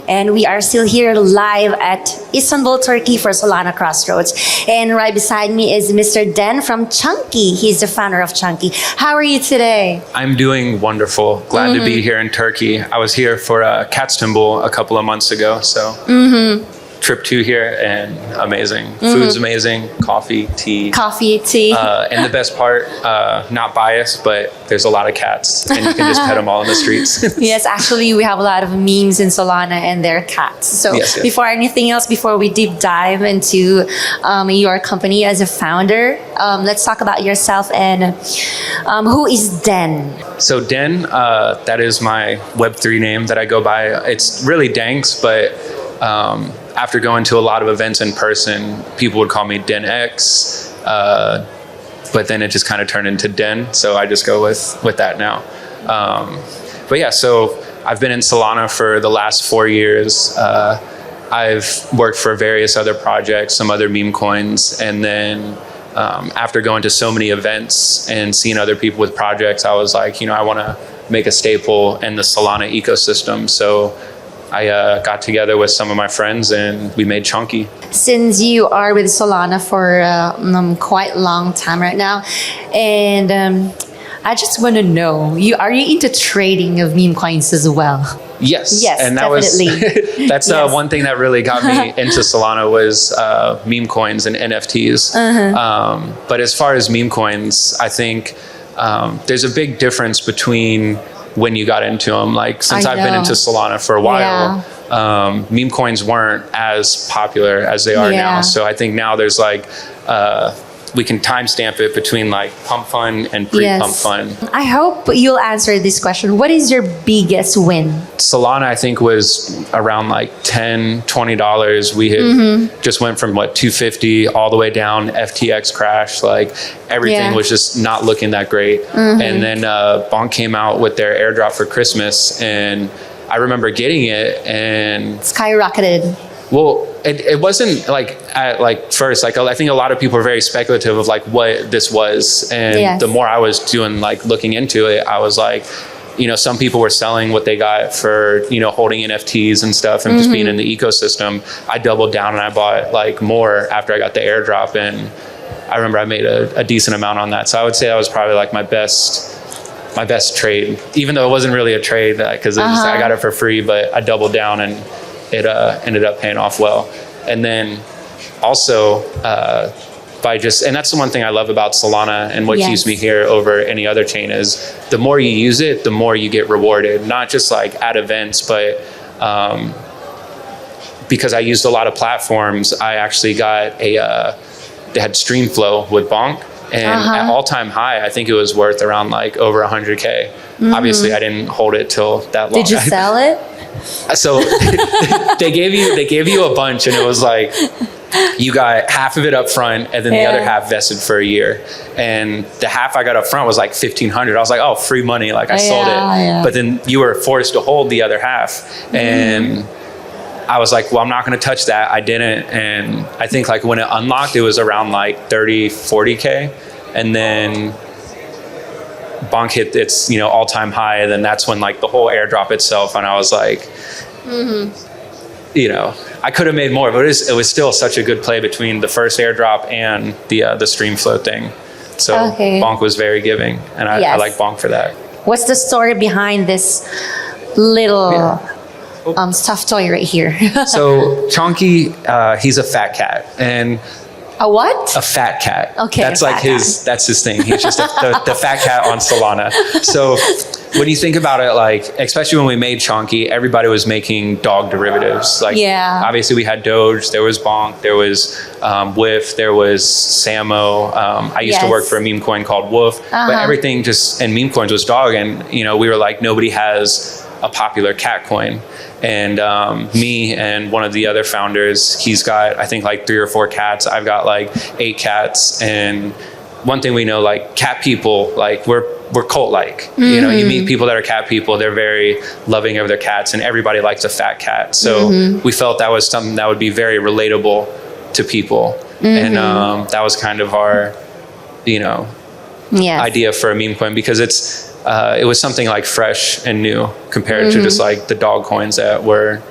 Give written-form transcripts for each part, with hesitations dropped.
and we are still here live at Istanbul, Turkey for Solana Crossroads. And right beside me is Mr. Den from Chonky. He's the founder of Chonky. How are you today? I'm doing wonderful. Glad to be here in Turkey. I was here for Istanbul a couple of months ago, so trip to here and amazing. Food's amazing. Coffee, tea. And the best part, not biased, but there's a lot of cats and you can just pet them all in the streets. Yes, actually we have a lot of memes in Solana and their cats. So before anything else, before we deep dive into your company as a founder, let's talk about yourself and who is Den? So Den, that is my Web3 name that I go by. It's really Denx, but after going to a lot of events in person, people would call me Denx, but then it just kind of turned into Den, so I just go with that now. But yeah, so I've been in Solana for the last 4 years. I've worked for various other projects, some other meme coins, and then after going to so many events and seeing other people with projects, I was like, I want to make a staple in the Solana ecosystem. So I got together with some of my friends and we made Chonky. Since you are with Solana for quite a long time right now, and I just want to know, are you into trading of meme coins as well? Yes, and that definitely. That's one thing that really got me into Solana was meme coins and NFTs. But as far as meme coins, I think there's a big difference between when you got into them. Like since I've been into Solana for a while, meme coins weren't as popular as they are now. So I think now there's like, we can timestamp it between like pump fun and pre-pump fun. I hope you'll answer this question. What is your biggest win? Solana, I think, was around like $10, $20. We had just went from what, 250 all the way down. FTX crashed. Like everything was just not looking that great. And then Bonk came out with their airdrop for Christmas, and I remember getting it and skyrocketed. Well, it wasn't like at first, like I think a lot of people are very speculative of like what this was. And the more I was doing, like looking into it, I was like, some people were selling what they got for, holding NFTs and stuff and just being in the ecosystem. I doubled down and I bought like more after I got the airdrop. And I remember I made a decent amount on that. So I would say that was probably like my best trade, even though it wasn't really a trade because I got it for free, but I doubled down and it ended up paying off well. And then also and that's the one thing I love about Solana and what keeps me here over any other chain is the more you use it, the more you get rewarded, not just like at events, but because I used a lot of platforms, I actually got they had stream flow with Bonk. And at all-time high, I think it was worth around like over 100K. Obviously, I didn't hold it till that long. Did you sell it? So they gave you a bunch, and it was like you got half of it up front, and then the other half vested for a year. And the half I got up front was like 1,500. I was like, oh, free money! Like I sold it. But then you were forced to hold the other half, and I was like, well, I'm not going to touch that. I didn't. And I think like when it unlocked, it was around like 30, 40K. And then Bonk hit its, all-time high. And then that's when like the whole airdrop itself. And I was like, I could have made more, but it was still such a good play between the first airdrop and the stream flow thing. So Bonk was very giving. And I like Bonk for that. What's the story behind this little stuffed toy right here? So Chonky, he's a fat cat, and a what? A fat cat. Okay, that's like that's his thing. He's just the fat cat on Solana. So when you think about it, like especially when we made Chonky, everybody was making dog derivatives. Like obviously we had Doge, there was Bonk, there was Whiff, there was Samo. I used to work for a meme coin called Woof, but everything just in meme coins was dog, and we were like, nobody has a popular cat coin. And me and one of the other founders, he's got I think like 3 or 4 cats. I've got like 8 cats. And one thing we know, like cat people, like we're cult-like. You meet people that are cat people, they're very loving of their cats, and everybody likes a fat cat. So we felt that was something that would be very relatable to people. And that was kind of our idea for a meme coin, because it was something like fresh and new compared to just like the dog coins that were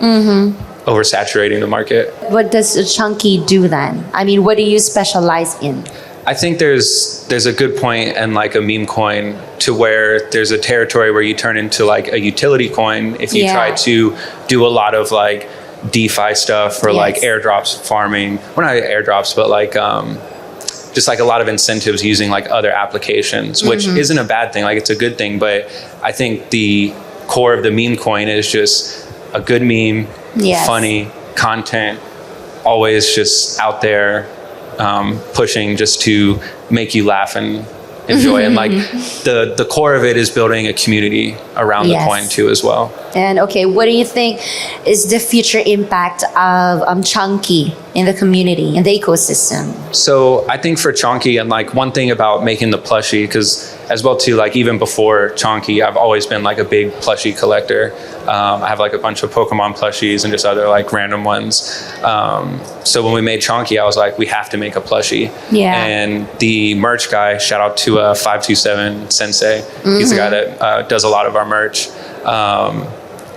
oversaturating the market. What does Chonky do then? I mean, what do you specialize in? I think there's a good point in like a meme coin to where there's a territory where you turn into like a utility coin if you try to do a lot of like DeFi stuff or like airdrops farming. Well, not airdrops, but like just like a lot of incentives using like other applications, which isn't a bad thing. Like it's a good thing, but I think the core of the meme coin is just a good meme, funny content, always just out there pushing just to make you laugh and enjoy. And like the core of it is building a community around the coin too as well. And okay, what do you think is the future impact of Chonky in the community, in the ecosystem? So I think for Chonky, and like one thing about making the plushie, because as well too, like even before Chonky, I've always been like a big plushie collector. I have like a bunch of Pokemon plushies and just other like random ones. So when we made Chonky, I was like, we have to make a plushie. And the merch guy, shout out to 527 Sensei. He's the guy that does a lot of our merch.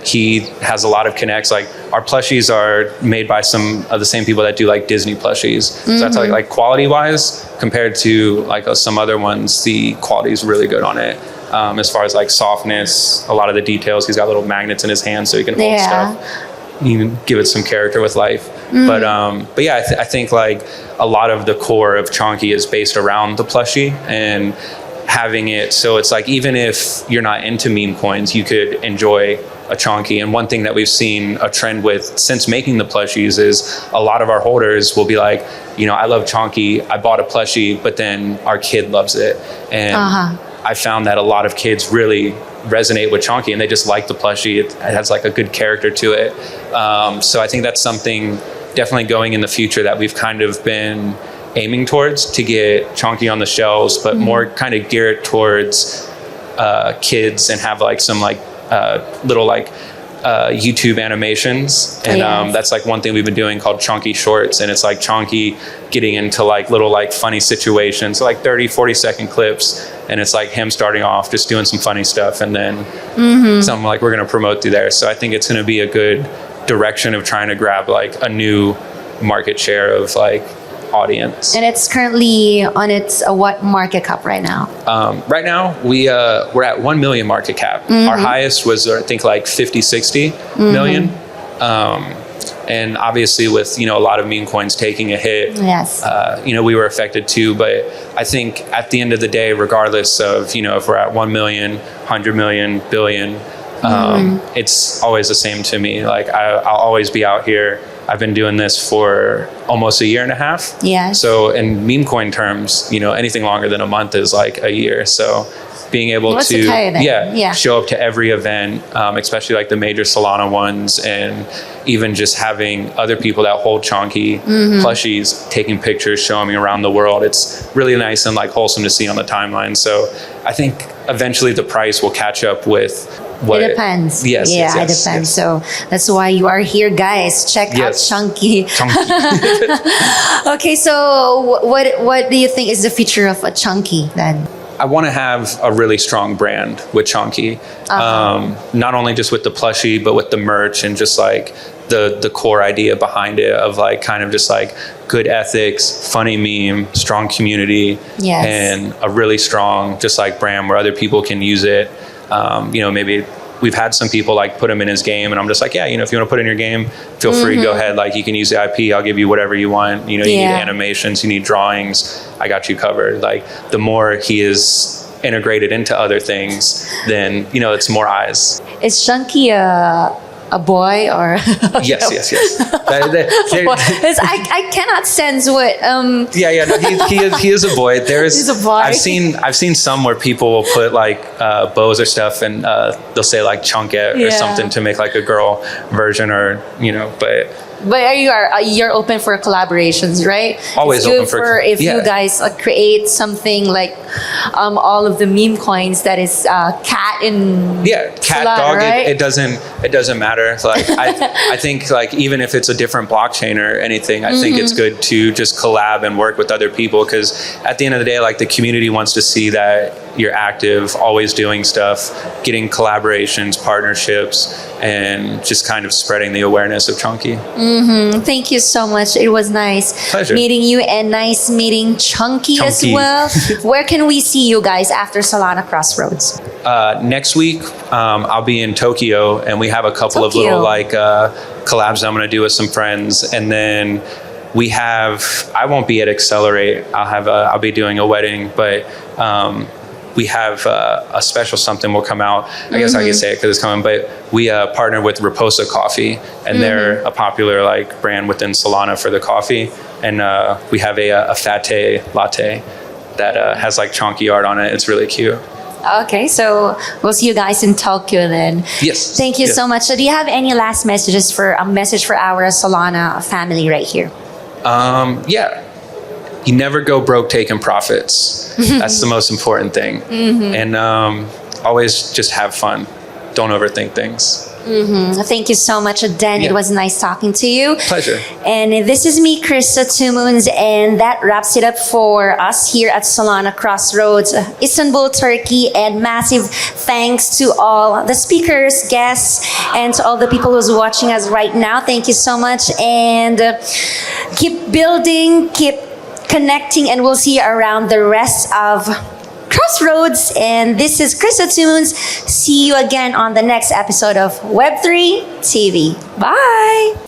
He has a lot of connects. Like our plushies are made by some of the same people that do like Disney plushies. So that's like quality wise compared to like some other ones, the quality is really good on it. As far as like softness, a lot of the details, he's got little magnets in his hands so he can hold stuff. You can give it some character with life. But yeah, I think like a lot of the core of Chonky is based around the plushie and having it so it's like even if you're not into meme coins, you could enjoy a Chonky. And one thing that we've seen a trend with since making the plushies is a lot of our holders will be like, you know, I love Chonky, I bought a plushie, but then our kid loves it. And I found that a lot of kids really resonate with Chonky and they just like the plushie. It has like a good character to it. So I think that's something definitely going in the future that we've kind of been aiming towards to get Chonky on the shelves, but more kind of geared towards kids and have like some like little like YouTube animations. And that's like one thing we've been doing called Chonky Shorts. And it's like Chonky getting into like little like funny situations, so like 30-40 second clips. And it's like him starting off just doing some funny stuff and then something like we're going to promote through there. So I think it's going to be a good direction of trying to grab like a new market share of like audience. And it's currently on its what market cap right now? Right now we're at 1 million market cap. Our highest was I think like 50-60 million. And obviously with, you know, a lot of meme coins taking a hit, you know, we were affected too. But I think at the end of the day, regardless of, you know, if we're at 1 million, 100 million, billion, it's always the same to me. Like I'll always be out here. I've been doing this for almost a year and a half. So in meme coin terms, you know, anything longer than a month is like a year. So being able to show up to every event, especially like the major Solana ones, and even just having other people that hold Chonky plushies taking pictures, showing me around the world. It's really nice and like wholesome to see on the timeline. So I think eventually the price will catch up with what it depends. It depends. So that's why you are here, guys. Check out Chonky. Okay, so what do you think is the future of a Chonky then? I want to have a really strong brand with Chonky. Not only just with the plushie, but with the merch and just like the core idea behind it of like kind of just like good ethics, funny meme, strong community, and a really strong just like brand where other people can use it. You know, maybe we've had some people like put him in his game and I'm just like, yeah, you know, if you want to put it in your game, feel free, go ahead. Like you can use the IP. I'll give you whatever you want. You know, you need animations, you need drawings. I got you covered. Like the more he is integrated into other things, then, you know, it's more eyes. Is Chonky a boy or? Yes. I cannot sense what. No, he is a boy. He's a boy. I've seen some where people will put like bows or stuff, and they'll say like Chonket or something to make like a girl version, or you know, but. But you're open for collaborations, right? Always open for if you guys create something like all of the meme coins that is cat and cat Solana, dog. Right? It doesn't matter. Like I think like even if it's a different blockchain or anything, I think it's good to just collab and work with other people, because at the end of the day, like the community wants to see that you're active, always doing stuff, getting collaborations, partnerships, and just kind of spreading the awareness of Chonky. Thank you so much. It was nice meeting you, and nice meeting Chonky as well. Where can we see you guys after Solana Crossroads? Next week, I'll be in Tokyo, and we have a couple of little like collabs I'm going to do with some friends, and then we have. I won't be at Accelerate. I'll be doing a wedding, but we have a special something will come out. I guess I can say it because it's coming. But we partner with Raposa Coffee, and they're a popular like brand within Solana for the coffee. And we have a fate latte that has like Chonky art on it. It's really cute. Okay, so we'll see you guys in Tokyo then. Yes. Thank you so much. So do you have any last messages for our Solana family right here? Yeah. You never go broke taking profits. That's the most important thing. And always just have fun. Don't overthink things. Thank you so much, Dan. It was nice talking to you. Pleasure. And this is me, Krista Two Moons, and that wraps it up for us here at Solana Crossroads, Istanbul, Turkey. And massive thanks to all the speakers, guests, and to all the people who's watching us right now. Thank you so much, and keep building, keep connecting, and we'll see you around the rest of Crossroads. And this is Krista Two Moons. See you again on the next episode of Web3 TV. Bye.